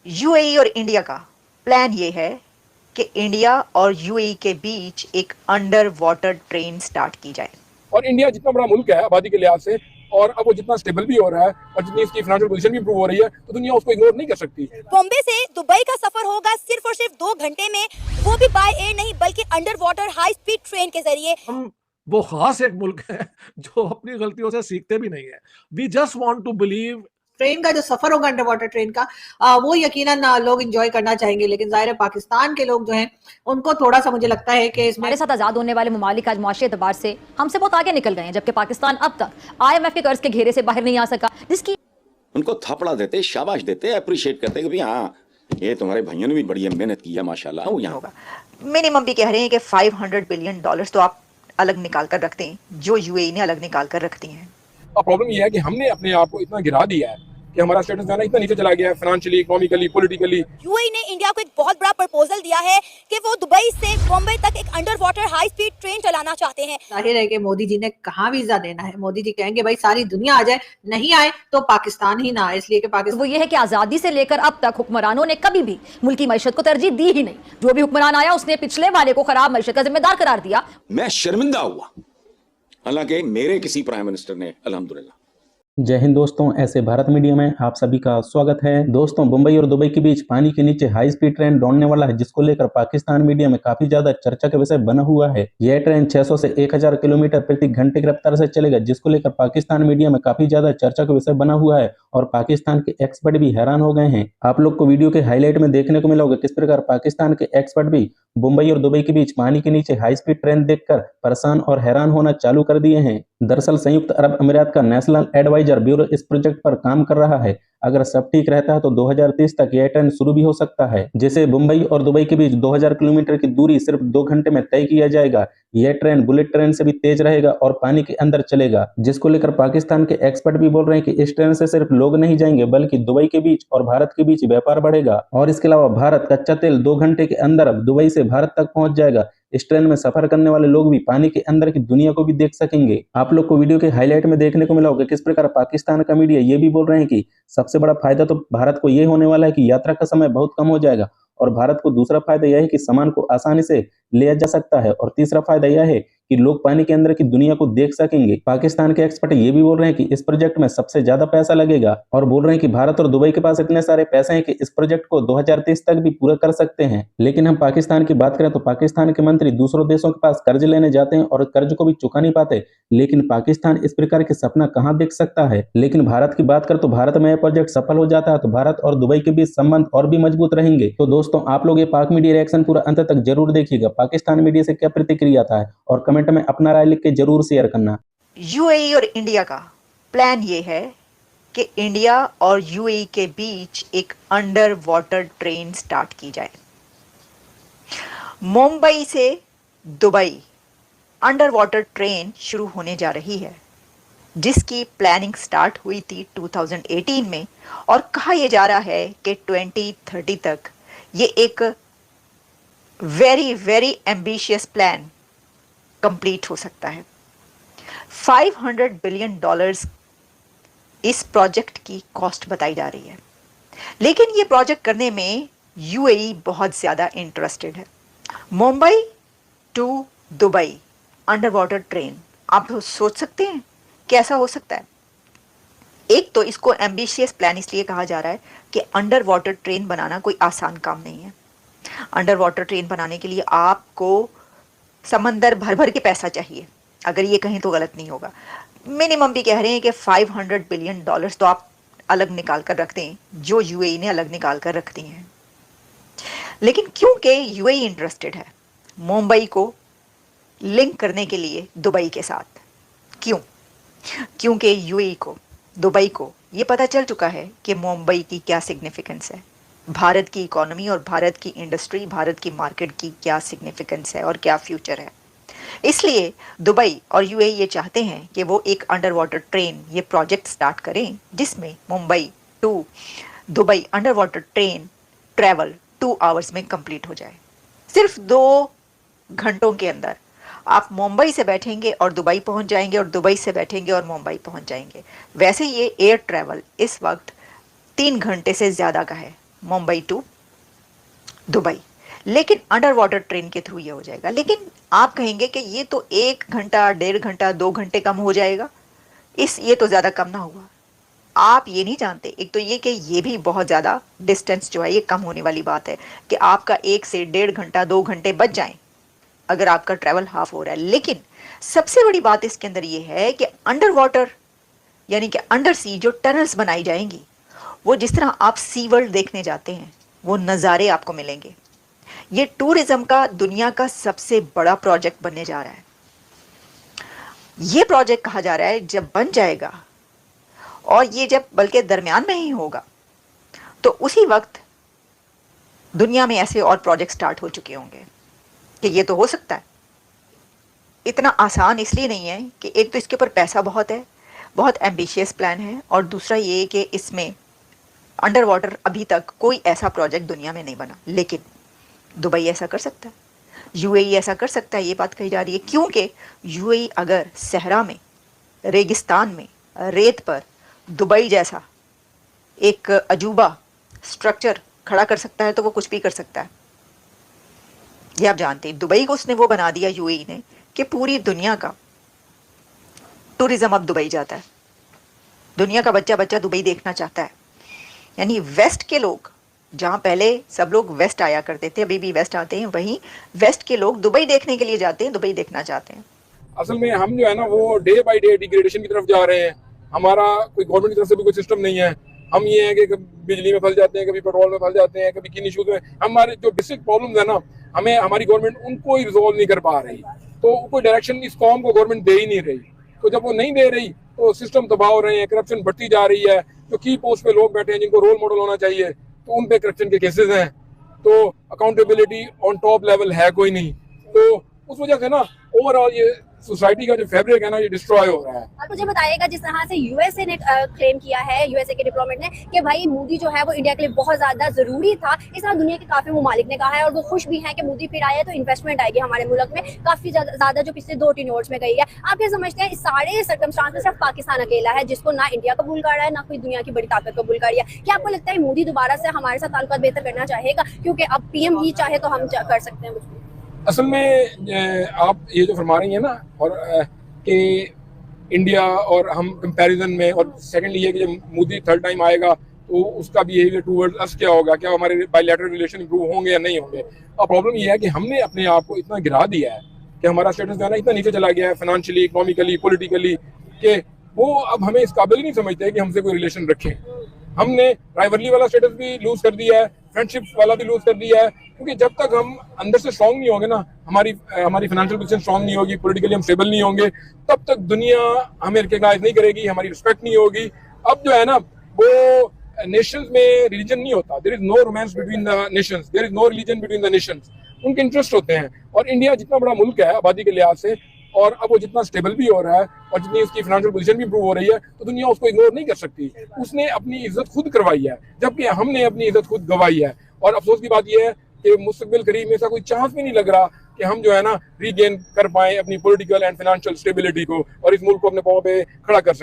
UAE और India का plan ये है कि इंडिया और यूएई के बीच एक अंडर वाटर ट्रेन स्टार्ट की जाए। और इंडिया जितना बड़ा मुल्क है आबादी के लिहाज से, और अब वो जितना स्टेबल भी हो रहा है और जितनी इसकी फाइनेंशियल पोजीशन भी इंप्रूव हो रही है, तो दुनिया उसको इग्नोर नहीं कर सकती। बॉम्बे से दुबई का सफर होगा सिर्फ और सिर्फ 2 घंटे में, वो भी बाय एयर नहीं बल्कि under water high speed train के जरिए। हम वो खास एक मुल्क है जो अपनी गलतियों से सीखते भी नहीं है। We just want to believe train का जो सफर होगा अंडर वाटर ट्रेन का, वो यकीनन लोग एंजॉय करना चाहेंगे, लेकिन जाहिर है पाकिस्तान के लोग जो हैं उनको थोड़ा सा मुझे लगता है कि इसमें हमारे साथ आजाद होने वाले ममालिक आज मुआशी एतबार से हमसे बहुत आगे निकल गए हैं, जबकि पाकिस्तान अब तक IMF के कर्ज के घेरे से बाहर नहीं आ सका, जिसकी उनको थपड़ा देते, शाबाश देते, अप्रिशिएट करते कि भाई हाँ ये तुम्हारे भाइयों ने भी बड़ी मेहनत की है माशाल्लाह। वो यहाँ होगा मिनिमम भी कह रहे हैं कि $500 बिलियन तो आप अलग निकाल कर रखते हैं, जो यूएई ने अलग निकाल कर रखती हैं। अब प्रॉब्लम ये है कि हमने अपने आप को इतना गिरा दिया है कि हमारा स्टेटस जो है ना इतना नीचे चला गया है, फाइनेंशियली, इकोनॉमिकली, पॉलिटिकली। यूएई ने इंडिया को एक बहुत बड़ा प्रपोजल दिया है कि वो दुबई से बॉम्बे तक एक under water high speed train चलाना चाहते हैं। जाहिर है कि मोदी जी ने कहाँ वीजा देना है, मोदी जी कहेंगे भाई सारी दुनिया आ जाए, नहीं आए तो पाकिस्तान ही ना आए, इसलिए कि पाकिस्तान वो ये है कि आजादी से लेकर अब तक हुक्मरानों ने कभी भी मुल्की मैशत को तरजीह दी ही नहीं। जो भी हुक्मरान आया उसने पिछले वाले को खराब मैशत का जिम्मेदार करार दिया। मैं शर्मिंदा हुआ, हालांकि मेरे किसी प्राइम मिनिस्टर ने अल्हम्दुलिल्लाह। जय हिंद दोस्तों, ऐसे भारत मीडिया में आप सभी का स्वागत है। दोस्तों, मुंबई और दुबई के बीच पानी के नीचे हाई स्पीड ट्रेन दौड़ने वाला है, जिसको लेकर पाकिस्तान मीडिया में काफी ज्यादा चर्चा का विषय बना हुआ है। यह ट्रेन 600 से 1000 किलोमीटर प्रति घंटे की रफ्तार से चलेगा, जिसको लेकर पाकिस्तान मीडिया में काफी ज्यादा चर्चा का विषय बना हुआ है और पाकिस्तान के एक्सपर्ट भी हैरान हो गए हैं। आप लोग को वीडियो के हाईलाइट में देखने को मिला होगा किस प्रकार पाकिस्तान के एक्सपर्ट भी मुंबई और दुबई के बीच पानी के नीचे हाई स्पीड ट्रेन देखकर परेशान और हैरान होना चालू कर दिए हैं। दरअसल संयुक्त अरब अमीरात का नेशनल एडवाइजर ब्यूरो इस प्रोजेक्ट पर काम कर रहा है। अगर सब ठीक रहता है तो 2030 तक यह ट्रेन शुरू भी हो सकता है। जैसे मुंबई और दुबई के बीच 2000 किलोमीटर की दूरी सिर्फ 2 घंटे में तय किया जाएगा। यह ट्रेन बुलेट ट्रेन से भी तेज रहेगा और पानी के अंदर चलेगा, जिसको लेकर पाकिस्तान के एक्सपर्ट भी बोल रहे हैं कि इस ट्रेन से सिर्फ लोग नहीं जाएंगे बल्कि दुबई के बीच और भारत के बीच व्यापार बढ़ेगा। और इसके अलावा भारत कच्चा तेल 2 घंटे के अंदर अब दुबई से भारत तक पहुंच जाएगा। इस ट्रेन में सफर करने वाले लोग भी पानी के अंदर की दुनिया को भी देख सकेंगे। आप लोग को वीडियो के हाईलाइट में देखने को मिला होगा किस प्रकार पाकिस्तान का मीडिया ये भी बोल रहे हैं कि सबसे बड़ा फायदा तो भारत को ये होने वाला है कि यात्रा का समय बहुत कम हो जाएगा, और भारत को दूसरा फायदा यह है कि सामान को आसानी से लिया जा सकता है, और तीसरा फायदा यह है कि लोग पानी के अंदर की दुनिया को देख सकेंगे। पाकिस्तान के एक्सपर्ट ये भी बोल रहे हैं कि इस प्रोजेक्ट में सबसे ज्यादा पैसा लगेगा, और बोल रहे हैं कि भारत और दुबई के पास इतने सारे पैसे हैं कि इस प्रोजेक्ट को 2030 तक भी पूरा कर सकते हैं। लेकिन हम पाकिस्तान की बात करें तो पाकिस्तान के मंत्री दूसरों देशों के पास कर्ज लेने जाते हैं और कर्ज को भी चुका नहीं पाते, लेकिन पाकिस्तान इस प्रकार के सपना कहाँ देख सकता है। लेकिन भारत की बात करें तो भारत में यह प्रोजेक्ट सफल हो जाता है तो भारत और दुबई के बीच संबंध और भी मजबूत रहेंगे। तो दोस्तों, आप लोग ये पाक मीडिया रिएक्शन पूरा अंत तक जरूर देखिएगा। पाकिस्तान मीडिया से क्या प्रतिक्रिया था और कमेंट में अपना राय लिख के जरूर शेयर करना। यूएई और इंडिया का प्लान ये है कि इंडिया और यूएई के बीच एक अंडर वाटर ट्रेन स्टार्ट की जाए। मुंबई से दुबई अंडर वाटर ट्रेन शुरू होने जा रही है, जिसकी प्लानिंग स्टार्ट हुई थी 2018 में, और कहा यह जा रहा है कि 2030 तक ये एक very very ambitious plan complete हो सकता है। $500 बिलियन इस प्रोजेक्ट की कॉस्ट बताई जा रही है, लेकिन ये प्रोजेक्ट करने में यूएई बहुत ज्यादा इंटरेस्टेड है। Mumbai to Dubai under water train, आप सोच सकते हैं कैसा हो सकता है। एक तो इसको एम्बिशियस प्लान इसलिए कहा जा रहा है कि अंडर वाटर ट्रेन बनाना कोई आसान काम नहीं है। अंडर वाटर ट्रेन बनाने के लिए आपको समंदर भर भर के पैसा चाहिए, अगर ये कहीं तो गलत नहीं होगा। मिनिमम भी कह रहे हैं कि $500 बिलियन तो आप अलग निकाल कर रखते हैं, जो यूएई ने अलग निकाल कर रख दी हैं। लेकिन क्योंकि यूएई इंटरेस्टेड है मुंबई को लिंक करने के लिए दुबई के साथ, क्योंकि यूएई को, दुबई को ये पता चल चुका है कि मुंबई की क्या सिग्निफिकेंस है, भारत की इकोनॉमी और भारत की इंडस्ट्री, भारत की मार्केट की क्या सिग्निफिकेंस है और क्या फ्यूचर है। इसलिए दुबई और यूएई ये चाहते हैं कि वो एक अंडर वाटर ट्रेन ये प्रोजेक्ट स्टार्ट करें, जिसमें Mumbai to Dubai under water train travel 2 hours में कंप्लीट हो जाए। सिर्फ 2 घंटों के अंदर आप मुंबई से बैठेंगे और दुबई पहुंच जाएंगे, और दुबई से बैठेंगे और मुंबई पहुंच जाएंगे। वैसे ये एयर ट्रैवल इस वक्त 3 घंटे से ज़्यादा का है, मुंबई टू दुबई, लेकिन अंडर वाटर ट्रेन के थ्रू ये हो जाएगा। लेकिन आप कहेंगे कि ये तो 1 घंटा, 1.5 घंटा, 2 घंटे कम हो जाएगा, ये तो ज़्यादा कम ना हुआ। आप ये नहीं जानते, एक तो ये कि ये भी बहुत ज़्यादा डिस्टेंस जो है ये कम होने वाली बात है कि आपका 1 से 1.5 घंटा, 2 घंटे बच जाएं अगर आपका ट्रैवल हाफ हो रहा है। लेकिन सबसे बड़ी बात इसके अंदर ये है कि अंडर वाटर यानी कि अंडर सी जो टनल्स बनाई जाएंगी, वो जिस तरह आप सी वर्ल्ड देखने जाते हैं वो नज़ारे आपको मिलेंगे। ये टूरिज्म का दुनिया का सबसे बड़ा प्रोजेक्ट बनने जा रहा है। ये प्रोजेक्ट कहा जा रहा है जब बन जाएगा, और ये जब बल्कि दरमियान में ही होगा, तो उसी वक्त दुनिया में ऐसे और प्रोजेक्ट स्टार्ट हो चुके होंगे कि ये तो हो सकता है। इतना आसान इसलिए नहीं है कि एक तो इसके ऊपर पैसा बहुत है, बहुत एम्बिशियस प्लान है, और दूसरा ये कि इसमें अंडर वाटर अभी तक कोई ऐसा प्रोजेक्ट दुनिया में नहीं बना। लेकिन दुबई ऐसा कर सकता है, यूएई ऐसा कर सकता है, ये बात कही जा रही है। क्योंकि यूएई अगर सहरा में, रेगिस्तान में, रेत पर दुबई जैसा एक अजूबा स्ट्रक्चर खड़ा कर सकता है तो वो कुछ भी कर सकता है। ये आप जानते हैं, दुबई को उसने वो बना दिया यूएई ने कि पूरी दुनिया का टूरिज्म अब दुबई जाता है। दुनिया का बच्चा बच्चा दुबई देखना चाहता है। यानी वेस्ट के लोग, जहाँ पहले सब लोग वेस्ट आया करते थे, अभी भी वेस्ट आते हैं, वहीं वेस्ट के लोग दुबई देखने के लिए जाते हैं, दुबई देखना चाहते हैं। असल में हम जो है ना वो डे बाय डे डिग्रेडेशन की तरफ जा रहे हैं। हमारा कोई गवर्नमेंट की तरफ से भी कोई सिस्टम नहीं है। हम ये है कि कभी बिजली में फंस जाते हैं, कभी पेट्रोल में फंस जाते हैं, कभी किन इशूज में। हमारे जो बेसिक प्रॉब्लम्स है ना, हमें हमारी गवर्नमेंट उनको ही रिजॉल्व नहीं कर पा रही, तो कोई डायरेक्शन इस कौम को गवर्नमेंट दे ही नहीं रही। तो जब वो नहीं दे रही तो सिस्टम तबाह हो रहे हैं, करप्शन बढ़ती जा रही है। जो की पोस्ट पे लोग बैठे हैं जिनको रोल मॉडल होना चाहिए, तो उन पे करप्शन के केसेस हैं। तो अकाउंटेबिलिटी ऑन टॉप लेवल है कोई नहीं। तो उस वजह से ना ओवरऑल ये सोसाइटी का जो फैब्रिक है ना, ये डिस्ट्रॉय हो रहा है। आप मुझे बताइएगा, जिस तरह से यूएसए ने क्लेम किया है, यूएसए के डिप्लोमेट ने, कि भाई मोदी जो है वो इंडिया के लिए बहुत ज्यादा जरूरी था, इस तरह दुनिया के काफी ममालिक ने कहा है, और वो खुश भी हैं कि मोदी फिर आए तो इन्वेस्टमेंट आएगी हमारे मुल्क में काफी ज्यादा जो पिछले 2 टेन्योर्स में गई है। आप क्या समझते हैं, इस सारे सर्कमस्टांस में सिर्फ पाकिस्तान अकेला है जिसको ना इंडिया कबूल कर रहा है, ना कोई दुनिया की बड़ी ताकत कबूल कर रही है? क्या आपको लगता है मोदी दोबारा से हमारे साथ ताल्लुकात बेहतर करना चाहेगा, क्योंकि अब पीएम ही चाहे तो हम कर सकते हैं कुछ? असल में आप ये जो फरमा रही हैं ना, और कि इंडिया और हम कंपैरिजन में, और सेकेंडली ये कि जब मोदी थर्ड टाइम आएगा तो उसका बिहेवियर टूवर्ड्स अस क्या होगा, क्या हमारे बायलैटरल रिलेशन इंप्रूव होंगे या नहीं होंगे। अब प्रॉब्लम ये है कि हमने अपने आप को इतना गिरा दिया है कि हमारा स्टेटस जो है ना इतना नीचे चला गया है, फाइनेंशियली, इकोनॉमिकली, पॉलिटिकली, कि वो अब हमें इस काबिल ही नहीं समझते कि हमसे कोई रिलेशन रखें। हमने राइवरली वाला स्टेटस भी लूज कर दिया है, फ्रेंडशिप वाला भी लूज कर दिया है, क्योंकि जब तक हम अंदर से स्ट्रांग नहीं होंगे ना, हमारी फाइनेंशियल पोजीशन स्ट्रांग नहीं होगी, पॉलिटिकली हम स्टेबल नहीं होंगे, तब तक दुनिया हमें रिकॉग्नाइज नहीं करेगी, हमारी रिस्पेक्ट नहीं होगी। अब जो है ना वो नेशंस में रिलीजन नहीं होता, there is no romance between the nations, there is no religion between the nations. उनके इंटरेस्ट होते हैं, और इंडिया जितना बड़ा मुल्क है आबादी के लिहाज से, और अब वो जितना स्टेबल भी हो रहा है और जितनी उसकी फाइनेंशियल पोजीशन भी इंप्रूव हो रही है, तो दुनिया उसको इग्नोर नहीं कर सकती। उसने अपनी इज्जत खुद करवाई है, जबकि हमने अपनी इज्जत खुद गंवाई है। और अफसोस की बात यह है कि मुस्तकबिल करीब में ऐसा कोई चांस भी नहीं लग रहा कि हम जो है ना रीगेन कर पाए अपनी पॉलिटिकल एंड फाइनेंशियल स्टेबिलिटी को, और इस मुल्क को अपने पांव पे खड़ा कर सकें।